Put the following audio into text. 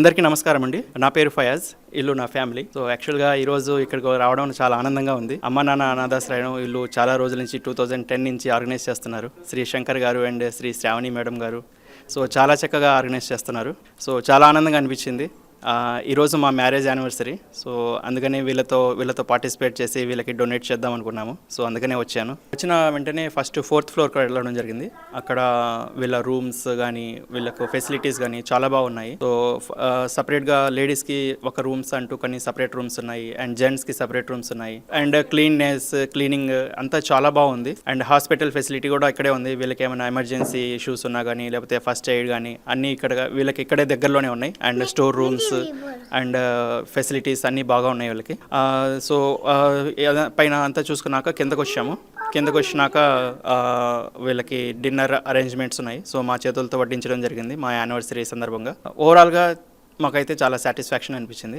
అందరికీ నమస్కారం అండి. నా పేరు ఫయాజ్, ఇల్లు నా ఫ్యామిలీ. సో యాక్చువల్గా ఈరోజు ఇక్కడికి రావడం చాలా ఆనందంగా ఉంది. అమ్మ నాన్న అనాథాశ్రయం ఇల్లు చాలా రోజుల నుంచి 2010 నుంచి ఆర్గనైజ్ చేస్తున్నారు. శ్రీ శంకర్ గారు అండ్ శ్రీ శ్రావణి మేడం గారు. సో చాలా చక్కగా ఆర్గనైజ్ చేస్తున్నారు. సో చాలా ఆనందంగా అనిపించింది. ఈరోజు మా మ్యారేజ్ యానివర్సరీ. సో అందుకనే వీళ్ళతో పార్టిసిపేట్ చేసి వీళ్ళకి డొనేట్ చేద్దాం అనుకున్నాము. సో అందుకనే వచ్చాను. వచ్చిన వెంటనే ఫస్ట్ 4th ఫ్లోర్కి వెళ్ళడం జరిగింది. అక్కడ వీళ్ళ రూమ్స్ కానీ వీళ్ళకు ఫెసిలిటీస్ కానీ చాలా బాగున్నాయి. సో సపరేట్గా లేడీస్కి ఒక రూమ్స్ అంటూ కొన్ని సపరేట్ రూమ్స్ ఉన్నాయి అండ్ జెంట్స్కి సపరేట్ రూమ్స్ ఉన్నాయి అండ్ క్లీనింగ్ అంతా చాలా బాగుంది. అండ్ హాస్పిటల్ ఫెసిలిటీ కూడా ఇక్కడే ఉంది. వీళ్ళకి ఏమైనా ఎమర్జెన్సీ ఇష్యూస్ ఉన్నా కానీ లేకపోతే ఫస్ట్ ఎయిడ్ కానీ అన్నీ వీళ్ళకి ఇక్కడే దగ్గరలోనే ఉన్నాయి. And store rooms and facilities అన్నీ బాగా ఉన్నాయి వీళ్ళకి. సో పైన అంతా చూసుకున్నాక కిందకు వచ్చినాక వీళ్ళకి డిన్నర్ అరేంజ్మెంట్స్ ఉన్నాయి. సో మా చేతులతో వడ్డించడం జరిగింది మా యానివర్సరీ సందర్భంగా. ఓవరాల్గా మాకైతే చాలా సాటిస్ఫాక్షన్ అనిపించింది.